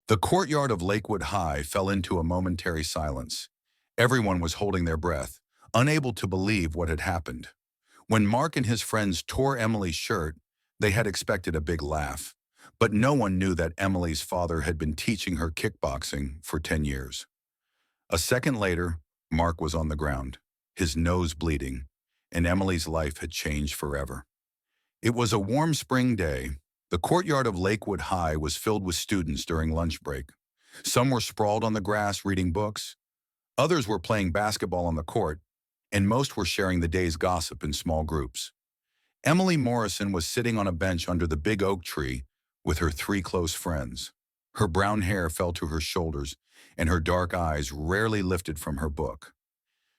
The courtyard of Lakewood High fell into a momentary silence. Everyone was holding their breath, unable to believe what had happened. When Mark and his friends tore Emily's shirt, they had expected a big laugh. But no one knew that Emily's father had been teaching her kickboxing for 10 years. A second later, Mark was on the ground, his nose bleeding, and Emily's life had changed forever. It was a warm spring day. The courtyard of Lakewood High was filled with students during lunch break. Some were sprawled on the grass reading books, others were playing basketball on the court, and most were sharing the day's gossip in small groups. Emily Morrison was sitting on a bench under the big oak tree with her three close friends. Her brown hair fell to her shoulders, and her dark eyes rarely lifted from her book.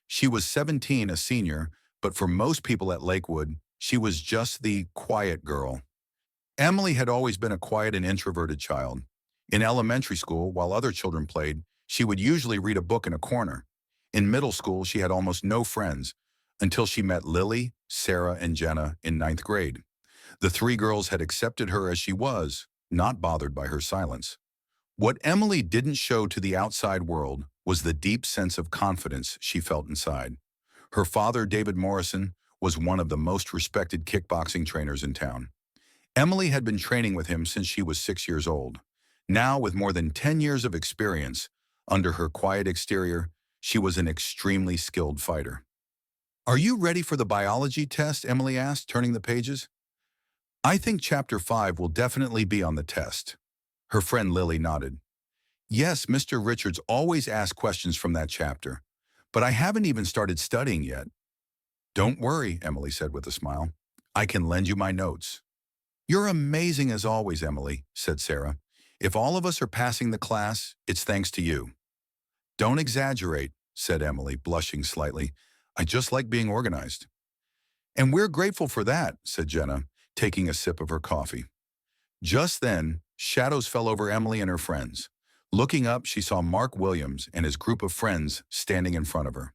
She was 17, a senior, but for most people at Lakewood, she was just the quiet girl. Emily had always been a quiet and introverted child. In elementary school, while other children played, she would usually read a book in a corner. In middle school, she had almost no friends until she met Lily, Sarah, and Jenna in ninth grade. The three girls had accepted her as she was, not bothered by her silence. What Emily didn't show to the outside world was the deep sense of confidence she felt inside. Her father, David Morrison, was one of the most respected kickboxing trainers in town. Emily had been training with him since she was 6 years old. Now, with more than 10 years of experience, under her quiet exterior, she was an extremely skilled fighter. "Are you ready for the biology test?" Emily asked, turning the pages. "I think Chapter 5 will definitely be on the test." Her friend Lily nodded. "Yes, Mr. Richards always asks questions from that chapter, but I haven't even started studying yet." "Don't worry," Emily said with a smile. "I can lend you my notes." "You're amazing as always, Emily," said Sarah. "If all of us are passing the class, it's thanks to you." "Don't exaggerate," said Emily, blushing slightly. "I just like being organized." "And we're grateful for that," said Jenna, taking a sip of her coffee. Just then, shadows fell over Emily and her friends. Looking up, she saw Mark Williams and his group of friends standing in front of her.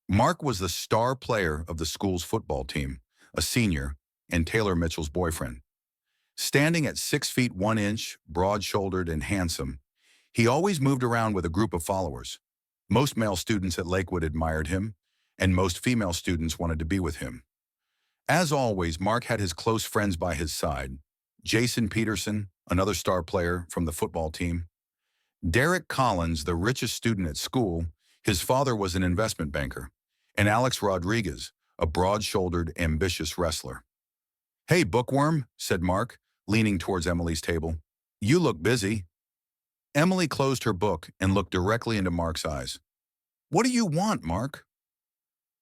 Mark was the star player of the school's football team, a senior, and Taylor Mitchell's boyfriend. Standing at 6 feet 1 inch, broad-shouldered and handsome, he always moved around with a group of followers. Most male students at Lakewood admired him, and most female students wanted to be with him. As always, Mark had his close friends by his side. Jason Peterson, another star player from the football team. Derek Collins, the richest student at school, his father was an investment banker. And Alex Rodriguez, a broad-shouldered, ambitious wrestler. "Hey, bookworm," said Mark, leaning towards Emily's table. "You look busy." Emily closed her book and looked directly into Mark's eyes. "What do you want, Mark?"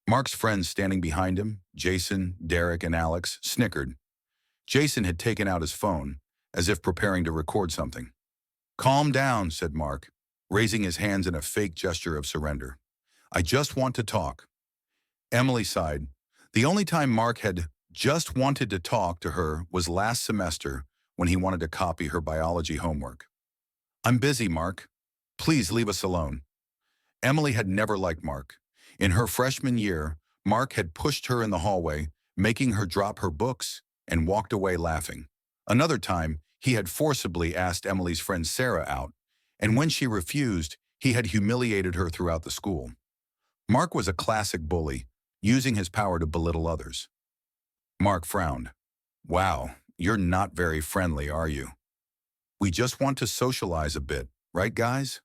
Mark's friends standing behind him, Jason, Derek, and Alex, snickered. Jason had taken out his phone, as if preparing to record something. "Calm down," said Mark, raising his hands in a fake gesture of surrender. "I just want to talk." Emily sighed. The only time Mark had just wanted to talk to her was last semester when he wanted to copy her biology homework. "I'm busy, Mark. Please leave us alone." Emily had never liked Mark. In her freshman year, Mark had pushed her in the hallway, making her drop her books, and walked away laughing. Another time, he had forcibly asked Emily's friend Sarah out, and when she refused, he had humiliated her throughout the school. Mark was a classic bully, using his power to belittle others. Mark frowned. "Wow, you're not very friendly, are you?" "We just want to socialize a bit, right, guys?"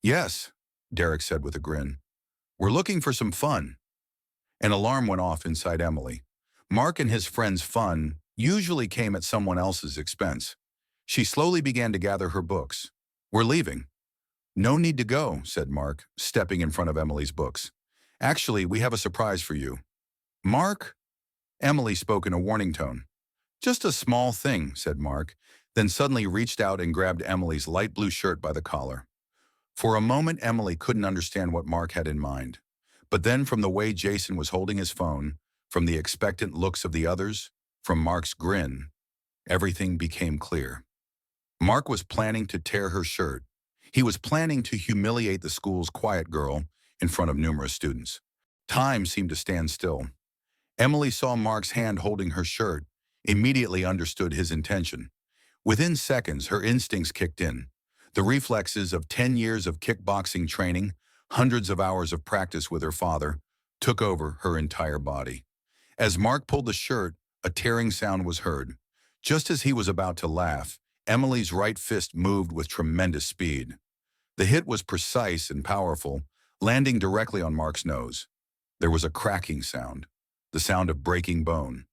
"Yes," Derek said with a grin. "We're looking for some fun." An alarm went off inside Emily. Mark and his friends' fun usually came at someone else's expense. She slowly began to gather her books. "We're leaving." "No need to go," said Mark, stepping in front of Emily's books. "Actually, we have a surprise for you." "Mark?" Emily spoke in a warning tone. "Just a small thing," said Mark, then suddenly reached out and grabbed Emily's light blue shirt by the collar. For a moment, Emily couldn't understand what Mark had in mind. But then from the way Jason was holding his phone, from the expectant looks of the others, from Mark's grin, everything became clear. Mark was planning to tear her shirt. He was planning to humiliate the school's quiet girl in front of numerous students. Time seemed to stand still. Emily saw Mark's hand holding her shirt, immediately understood his intention. Within seconds, her instincts kicked in. The reflexes of 10 years of kickboxing training, hundreds of hours of practice with her father, took over her entire body. As Mark pulled the shirt, a tearing sound was heard. Just as he was about to laugh, Emily's right fist moved with tremendous speed. The hit was precise and powerful, landing directly on Mark's nose. There was a cracking sound, the sound of breaking bone.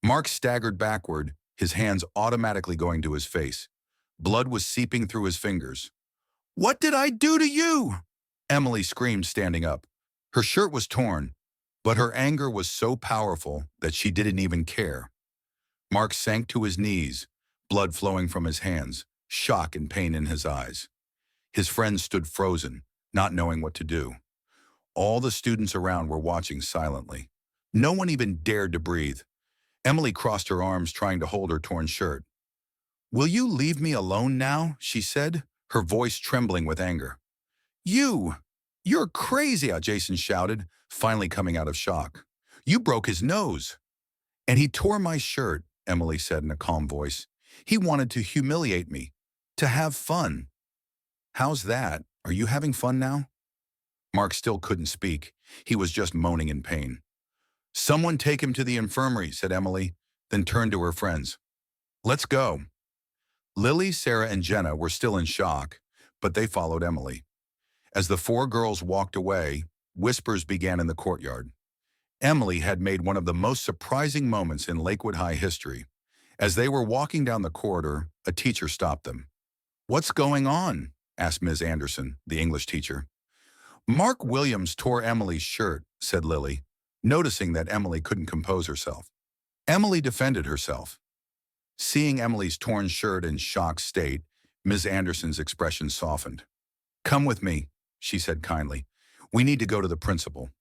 Mark staggered backward, his hands automatically going to his face. Blood was seeping through his fingers. "What did I do to you?" Emily screamed, standing up. Her shirt was torn, but her anger was so powerful that she didn't even care. Mark sank to his knees, blood flowing from his hands, shock and pain in his eyes. His friends stood frozen, not knowing what to do. All the students around were watching silently. No one even dared to breathe. Emily crossed her arms, trying to hold her torn shirt. "Will you leave me alone now?" she said, her voice trembling with anger. You're crazy," Jason shouted, finally coming out of shock. "You broke his nose." "And he tore my shirt," Emily said in a calm voice. "He wanted to humiliate me, to have fun." "How's that? Are you having fun now?" Mark still couldn't speak. He was just moaning in pain. "Someone take him to the infirmary," said Emily, then turned to her friends. "Let's go." Lily, Sarah, and Jenna were still in shock, but they followed Emily. As the four girls walked away, whispers began in the courtyard. Emily had made one of the most surprising moments in Lakewood High history. As they were walking down the corridor, a teacher stopped them. "What's going on?" asked Ms. Anderson, the English teacher. "Mark Williams tore Emily's shirt," said Lily, noticing that Emily couldn't compose herself. Emily defended herself. Seeing Emily's torn shirt in shocked state, Ms. Anderson's expression softened. "Come with me," she said kindly. "We need to go to the principal."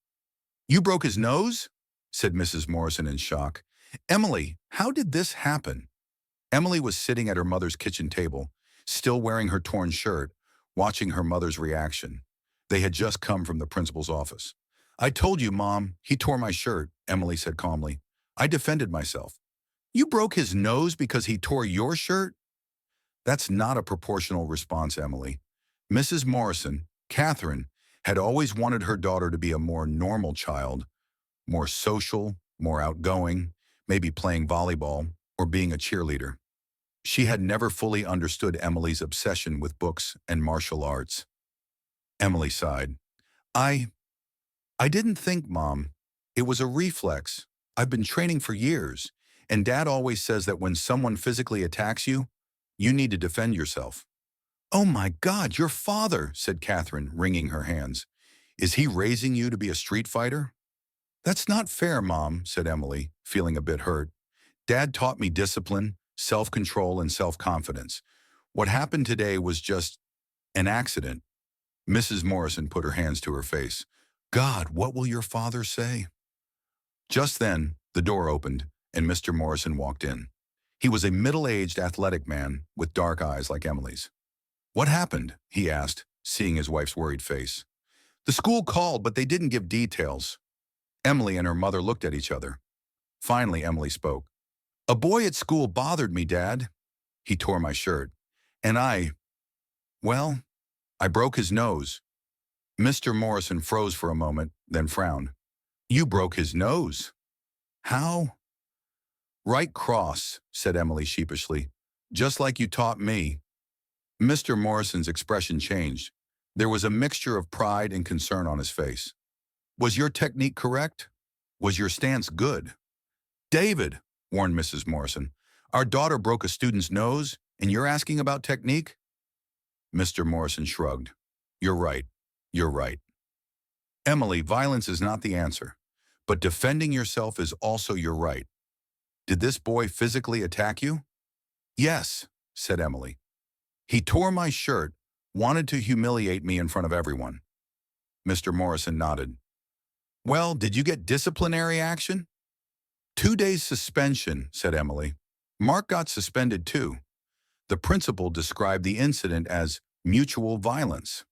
"You broke his nose?" said Mrs. Morrison in shock. "Emily, how did this happen?" Emily was sitting at her mother's kitchen table, still wearing her torn shirt, watching her mother's reaction. They had just come from the principal's office. "I told you, Mom, he tore my shirt," Emily said calmly. "I defended myself." "You broke his nose because he tore your shirt?" "That's not a proportional response, Emily. Mrs. Morrison, Catherine, had always wanted her daughter to be a more normal child, more social, more outgoing, maybe playing volleyball or being a cheerleader. She had never fully understood Emily's obsession with books and martial arts. Emily sighed. I didn't think, Mom. It was a reflex. I've been training for years, and Dad always says that when someone physically attacks you, you need to defend yourself." "Oh my God, your father," said Catherine, wringing her hands. "Is he raising you to be a street fighter?" "That's not fair, Mom," said Emily, feeling a bit hurt. "Dad taught me discipline, self-control, and self-confidence. What happened today was just an accident." Mrs. Morrison put her hands to her face. "God, what will your father say?" Just then, the door opened, and Mr. Morrison walked in. He was a middle-aged, athletic man with dark eyes like Emily's. "What happened?" he asked, seeing his wife's worried face. "The school called, but they didn't give details." Emily and her mother looked at each other. Finally, Emily spoke. "A boy at school bothered me, Dad. He tore my shirt. And well, I broke his nose." Mr. Morrison froze for a moment, then frowned. "You broke his nose? How?" "Right cross," said Emily sheepishly. "Just like you taught me." Mr. Morrison's expression changed. There was a mixture of pride and concern on his face. "Was your technique correct? Was your stance good?" "David," warned Mrs. Morrison, "our daughter broke a student's nose, and you're asking about technique?" Mr. Morrison shrugged. "You're right. You're right. Emily, violence is not the answer, but defending yourself is also your right. Did this boy physically attack you?" "Yes," said Emily. "He tore my shirt, wanted to humiliate me in front of everyone." Mr. Morrison nodded. "Well, did you get disciplinary action?" 2 days suspension," said Emily. "Mark got suspended too." The principal described the incident as mutual violence.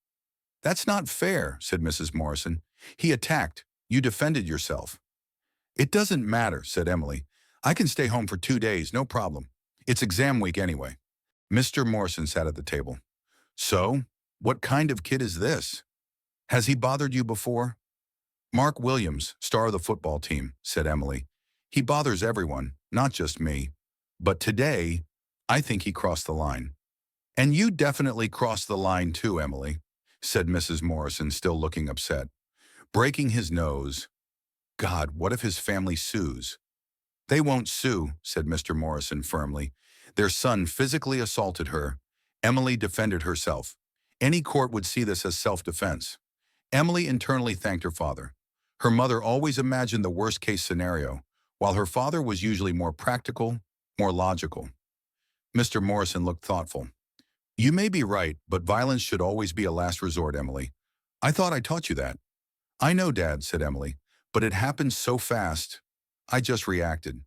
"That's not fair," said Mrs. Morrison. "He attacked. You defended yourself." "It doesn't matter," said Emily. "I can stay home for 2 days, no problem. It's exam week anyway." Mr. Morrison sat at the table. So, what kind of kid is this? Has he bothered you before? Mark Williams, star of the football team, said Emily. He bothers everyone, not just me. But today, I think he crossed the line. And you definitely crossed the line too, Emily, said Mrs. Morrison, still looking upset. Breaking his nose. God, what if his family sues? They won't sue, said Mr. Morrison firmly. Their son physically assaulted her. Emily defended herself. Any court would see this as self-defense. Emily internally thanked her father. Her mother always imagined the worst-case scenario, while her father was usually more practical, more logical. Mr. Morrison looked thoughtful. You may be right, but violence should always be a last resort, Emily. I thought I taught you that. I know, Dad, said Emily, but it happened so fast. I just reacted.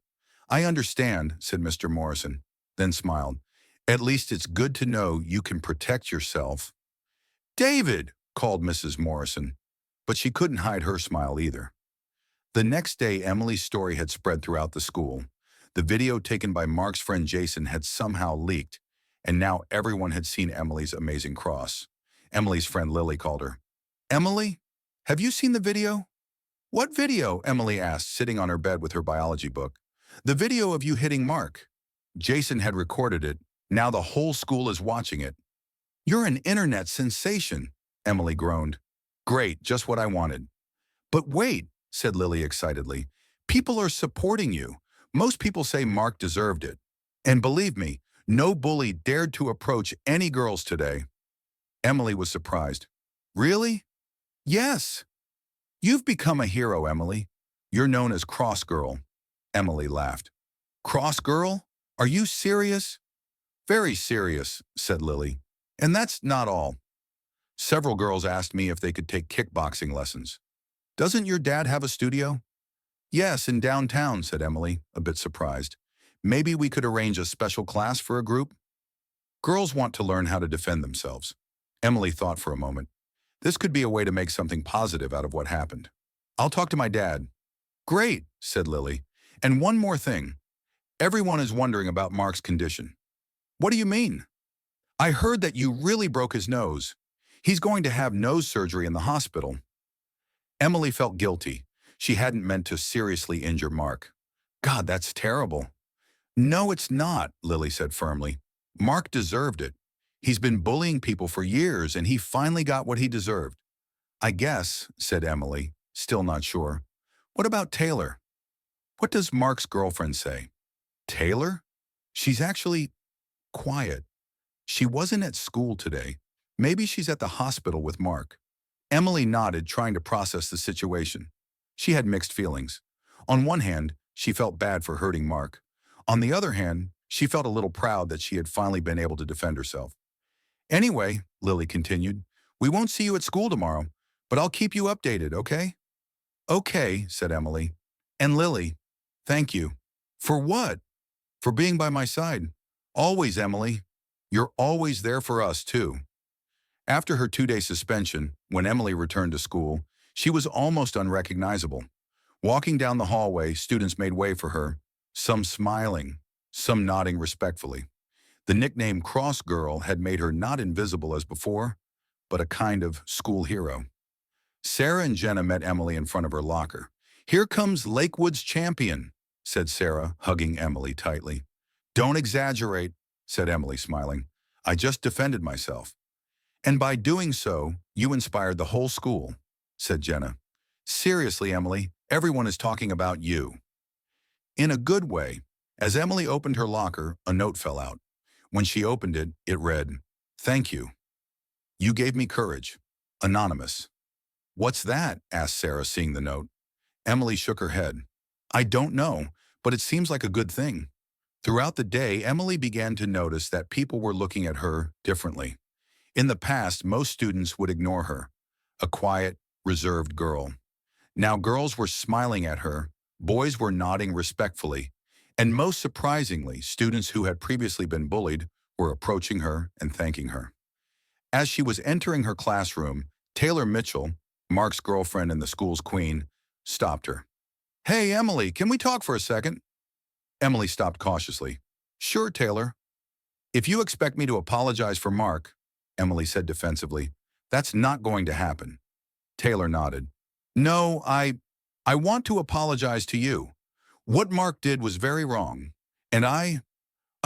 I understand, said Mr. Morrison, then smiled. At least it's good to know you can protect yourself. David, called Mrs. Morrison, but she couldn't hide her smile either. The next day, Emily's story had spread throughout the school. The video taken by Mark's friend Jason had somehow leaked, and now everyone had seen Emily's amazing cross. Emily's friend Lily called her. Emily, have you seen the video? What video? Emily asked, sitting on her bed with her biology book. The video of you hitting Mark. Jason had recorded it. Now the whole school is watching it. You're an internet sensation, Emily groaned. Great, just what I wanted. But wait, said Lily excitedly. People are supporting you. Most people say Mark deserved it. And believe me, no bully dared to approach any girls today. Emily was surprised. Really? Yes. You've become a hero, Emily. You're known as Cross Girl. Emily laughed. Cross Girl? Are you serious? Very serious, said Lily. And that's not all. Several girls asked me if they could take kickboxing lessons. Doesn't your dad have a studio? Yes, in downtown, said Emily, a bit surprised. Maybe we could arrange a special class for a group? Girls want to learn how to defend themselves. Emily thought for a moment. This could be a way to make something positive out of what happened. I'll talk to my dad. Great, said Lily. And one more thing. Everyone is wondering about Mark's condition. What do you mean? I heard that you really broke his nose. He's going to have nose surgery in the hospital. Emily felt guilty. She hadn't meant to seriously injure Mark. God, that's terrible. No, it's not, Lily said firmly. Mark deserved it. He's been bullying people for years, and he finally got what he deserved. I guess, said Emily, still not sure. What about Taylor? What does Mark's girlfriend say? Taylor? She's actually quiet. She wasn't at school today. Maybe she's at the hospital with Mark. Emily nodded, trying to process the situation. She had mixed feelings. On one hand, she felt bad for hurting Mark. On the other hand, she felt a little proud that she had finally been able to defend herself. Anyway, Lily continued, we won't see you at school tomorrow, but I'll keep you updated, okay? Okay, said Emily. And Lily, thank you. For what? For being by my side. Always, Emily. You're always there for us, too. After her 2-day suspension, when Emily returned to school, she was almost unrecognizable. Walking down the hallway, students made way for her, some smiling, some nodding respectfully. The nickname Cross Girl had made her not invisible as before, but a kind of school hero. Sarah and Jenna met Emily in front of her locker. Here comes Lakewood's champion, said Sarah, hugging Emily tightly. Don't exaggerate, said Emily, smiling. I just defended myself. And by doing so, you inspired the whole school, said Jenna. Seriously, Emily, everyone is talking about you. In a good way. As Emily opened her locker, a note fell out. When she opened it, it read, Thank you. You gave me courage. Anonymous. What's that? Asked Sarah, seeing the note. Emily shook her head. I don't know, but it seems like a good thing. Throughout the day, Emily began to notice that people were looking at her differently. In the past, most students would ignore her, a quiet, reserved girl. Now girls were smiling at her, boys were nodding respectfully, and most surprisingly, students who had previously been bullied were approaching her and thanking her. As she was entering her classroom, Taylor Mitchell, Mark's girlfriend and the school's queen, stopped her. Hey, Emily, can we talk for a second? Emily stopped cautiously. Sure, Taylor. If you expect me to apologize for Mark, Emily said defensively. That's not going to happen. Taylor nodded. No, I want to apologize to you. What Mark did was very wrong, and I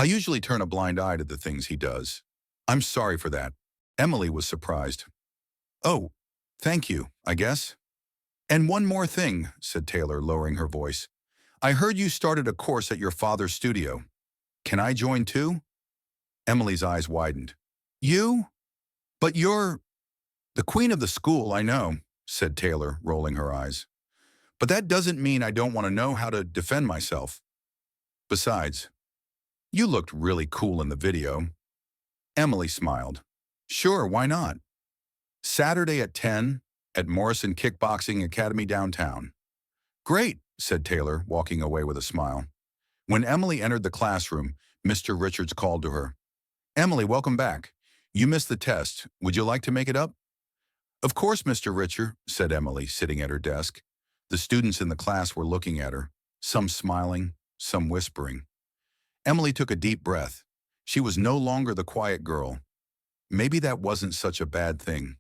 usually turn a blind eye to the things he does. I'm sorry for that. Emily was surprised. Oh, thank you, I guess. And one more thing, said Taylor, lowering her voice. I heard you started a course at your father's studio. Can I join too? Emily's eyes widened. You? But you're the queen of the school, I know, said Taylor, rolling her eyes. But that doesn't mean I don't want to know how to defend myself. Besides, you looked really cool in the video. Emily smiled. Sure, why not? Saturday at 10 at Morrison Kickboxing Academy downtown. Great, said Taylor, walking away with a smile. When Emily entered the classroom, Mr. Richards called to her. Emily, welcome back. You missed the test. Would you like to make it up? Of course, Mr. Richard, said Emily, sitting at her desk. The students in the class were looking at her, some smiling, some whispering. Emily took a deep breath. She was no longer the quiet girl. Maybe that wasn't such a bad thing.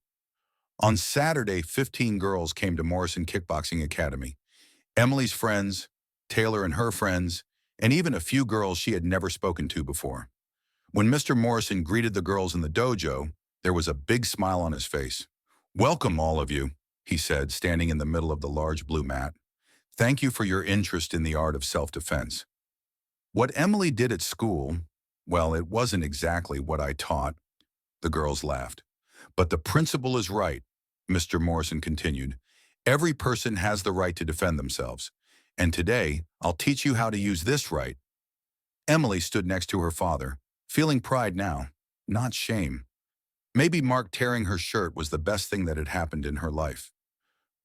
On Saturday, 15 girls came to Morrison Kickboxing Academy. Emily's friends, Taylor and her friends, and even a few girls she had never spoken to before. When Mr. Morrison greeted the girls in the dojo, there was a big smile on his face. Welcome, all of you, he said, standing in the middle of the large blue mat. Thank you for your interest in the art of self-defense. What Emily did at school, well, it wasn't exactly what I taught. The girls laughed. But the principal is right, Mr. Morrison continued. Every person has the right to defend themselves. And today, I'll teach you how to use this right. Emily stood next to her father, feeling pride now, not shame. Maybe Mark tearing her shirt was the best thing that had happened in her life.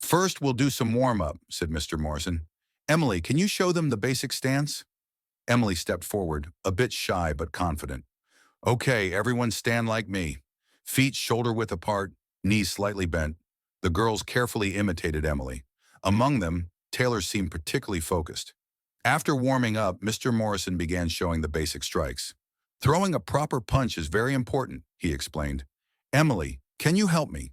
First, we'll do some warm-up, said Mr. Morrison. Emily, can you show them the basic stance? Emily stepped forward, a bit shy but confident. Okay, everyone stand like me. Feet shoulder-width apart, knees slightly bent. The girls carefully imitated Emily. Among them, Taylor seemed particularly focused. After warming up, Mr. Morrison began showing the basic strikes. Throwing a proper punch is very important, he explained. Emily, can you help me?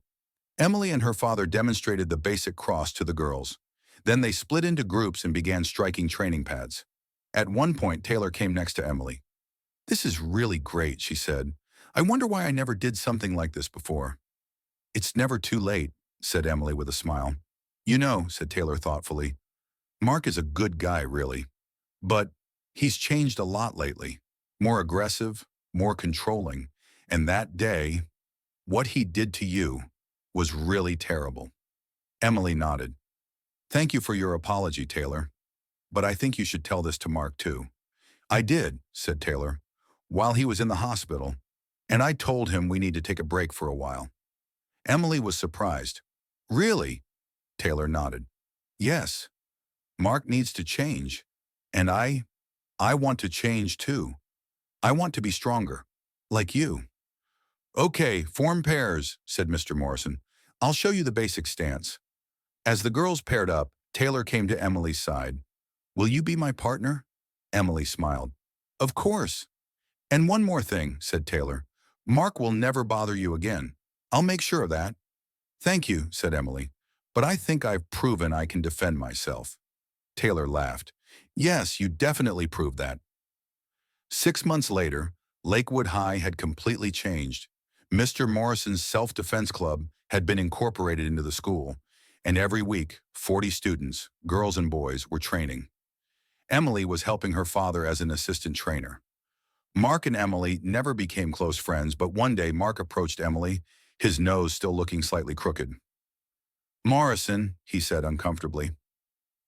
Emily and her father demonstrated the basic cross to the girls. Then they split into groups and began striking training pads. At one point, Taylor came next to Emily. This is really great, she said. I wonder why I never did something like this before. It's never too late, said Emily with a smile. You know, said Taylor thoughtfully, Mark is a good guy, really. But he's changed a lot lately. More aggressive, more controlling. And that day, what he did to you was really terrible. Emily nodded. Thank you for your apology, Taylor. But I think you should tell this to Mark, too. I did, said Taylor, while he was in the hospital, and I told him we need to take a break for a while. Emily was surprised. Really? Taylor nodded. Yes. Mark needs to change. And I want to change, too. I want to be stronger, like you. Okay, form pairs, said Mr. Morrison. I'll show you the basic stance. As the girls paired up, Taylor came to Emily's side. Will you be my partner? Emily smiled. Of course. And one more thing, said Taylor. Mark will never bother you again. I'll make sure of that. Thank you, said Emily. But I think I've proven I can defend myself. Taylor laughed. Yes, you definitely proved that. 6 months later, Lakewood High had completely changed. Mr. Morrison's self-defense club had been incorporated into the school, and every week, 40 students, girls and boys, were training. Emily was helping her father as an assistant trainer. Mark and Emily never became close friends, but one day Mark approached Emily, his nose still looking slightly crooked. Morrison, he said uncomfortably.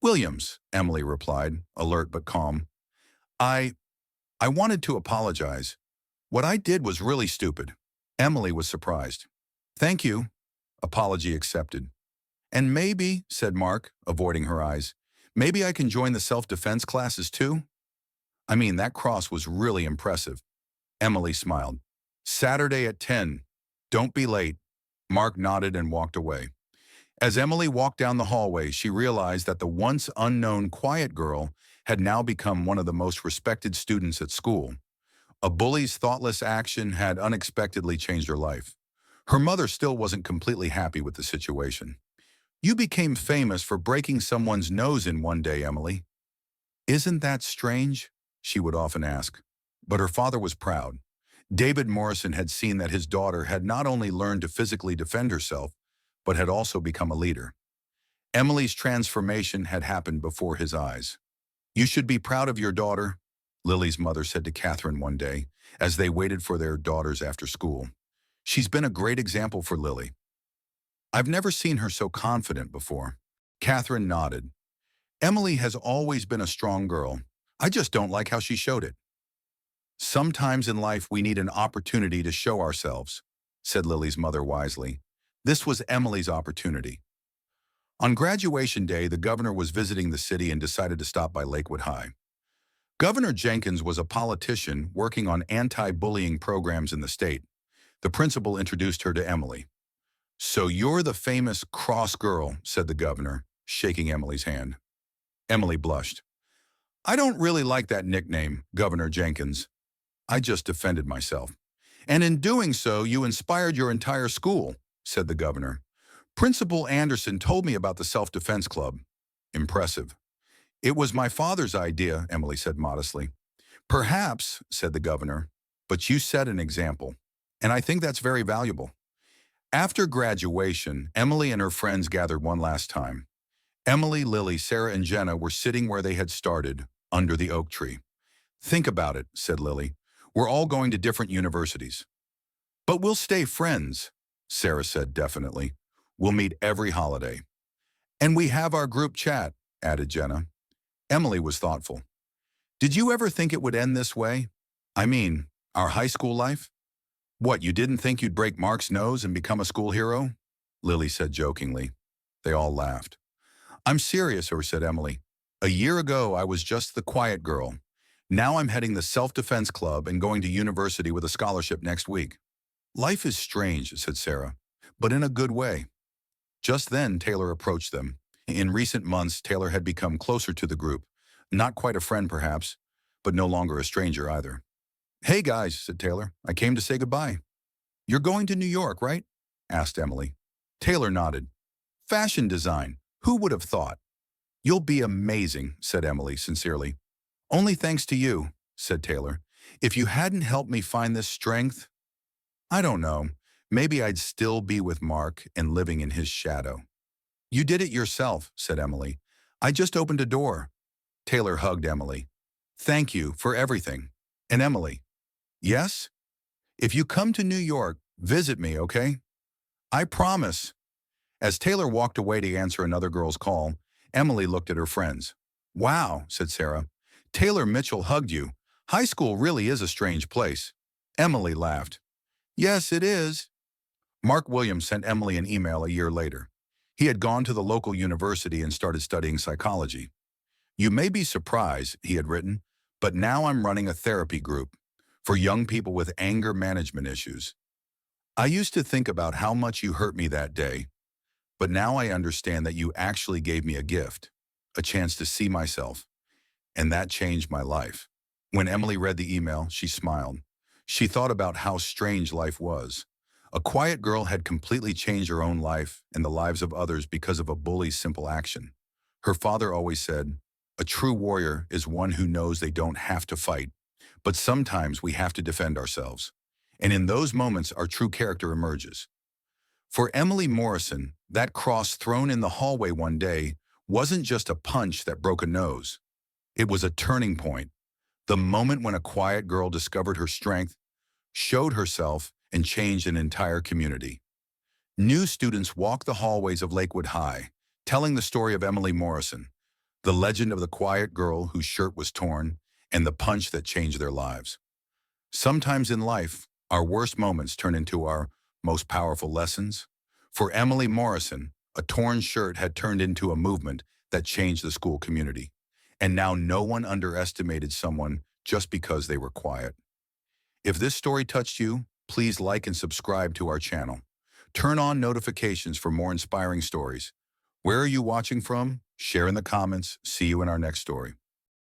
Williams, Emily replied, alert but calm. I wanted to apologize. What I did was really stupid. Emily was surprised. Thank you. Apology accepted. And maybe, said Mark, avoiding her eyes, maybe I can join the self-defense classes too? I mean, that cross was really impressive. Emily smiled. Saturday at 10. Don't be late. Mark nodded and walked away. As Emily walked down the hallway, she realized that the once unknown quiet girl had now become one of the most respected students at school. A bully's thoughtless action had unexpectedly changed her life. Her mother still wasn't completely happy with the situation. "You became famous for breaking someone's nose in one day, Emily. Isn't that strange?" she would often ask. But her father was proud. David Morrison had seen that his daughter had not only learned to physically defend herself, but had also become a leader. Emily's transformation had happened before his eyes. "You should be proud of your daughter," Lily's mother said to Catherine one day, as they waited for their daughters after school. "She's been a great example for Lily. I've never seen her so confident before." Catherine nodded. "Emily has always been a strong girl. I just don't like how she showed it." "Sometimes in life we need an opportunity to show ourselves," said Lily's mother wisely. This was Emily's opportunity. On graduation day, the governor was visiting the city and decided to stop by Lakewood High. Governor Jenkins was a politician working on anti-bullying programs in the state. The principal introduced her to Emily. "So you're the famous cross girl," said the governor, shaking Emily's hand. Emily blushed. "I don't really like that nickname, Governor Jenkins. I just defended myself. And in doing so, you inspired your entire school," said the governor. "Principal Anderson told me about the self-defense club." "Impressive." "It was my father's idea," Emily said modestly. "Perhaps," said the governor, "but you set an example. And I think that's very valuable." After graduation, Emily and her friends gathered one last time. Emily, Lily, Sarah, and Jenna were sitting where they had started, under the oak tree. "Think about it," said Lily. "We're all going to different universities." "But we'll stay friends," Sarah said definitely. "We'll meet every holiday." "And we have our group chat," added Jenna. Emily was thoughtful. "Did you ever think it would end this way? I mean, our high school life? What, you didn't think you'd break Mark's nose and become a school hero?" Lily said jokingly. They all laughed. "I'm serious," said Emily. "A year ago, I was just the quiet girl. Now I'm heading the self-defense club and going to university with a scholarship next week." "Life is strange," said Sarah, "but in a good way." Just then, Taylor approached them. In recent months, Taylor had become closer to the group. Not quite a friend, perhaps, but no longer a stranger either. "Hey, guys," said Taylor. "I came to say goodbye." "You're going to New York, right?" asked Emily. Taylor nodded. "Fashion design. Who would have thought?" "You'll be amazing," said Emily sincerely. "Only thanks to you," said Taylor. "If you hadn't helped me find this strength, I don't know, maybe I'd still be with Mark and living in his shadow." "You did it yourself," said Emily. "I just opened a door." Taylor hugged Emily. "Thank you for everything." And Emily, "Yes? If you come to New York, visit me, okay? I promise." As Taylor walked away to answer another girl's call, Emily looked at her friends. "Wow," said Sarah. "Taylor Mitchell hugged you. High school really is a strange place." Emily laughed. "Yes, it is." Mark Williams sent Emily an email a year later. He had gone to the local university and started studying psychology. "You may be surprised," he had written, "but now I'm running a therapy group for young people with anger management issues. I used to think about how much you hurt me that day, but now I understand that you actually gave me a gift, a chance to see myself, and that changed my life." When Emily read the email, she smiled. She thought about how strange life was. A quiet girl had completely changed her own life and the lives of others because of a bully's simple action. Her father always said, "A true warrior is one who knows they don't have to fight, but sometimes we have to defend ourselves. And in those moments, our true character emerges." For Emily Morrison, that cross thrown in the hallway one day wasn't just a punch that broke a nose. It was a turning point, the moment when a quiet girl discovered her strength, showed herself, and changed an entire community. New students walked the hallways of Lakewood High, telling the story of Emily Morrison, the legend of the quiet girl whose shirt was torn, and the punch that changed their lives. Sometimes in life, our worst moments turn into our most powerful lessons. For Emily Morrison, a torn shirt had turned into a movement that changed the school community. And now no one underestimated someone just because they were quiet. If this story touched you, please like and subscribe to our channel. Turn on notifications for more inspiring stories. Where are you watching from? Share in the comments. See you in our next story.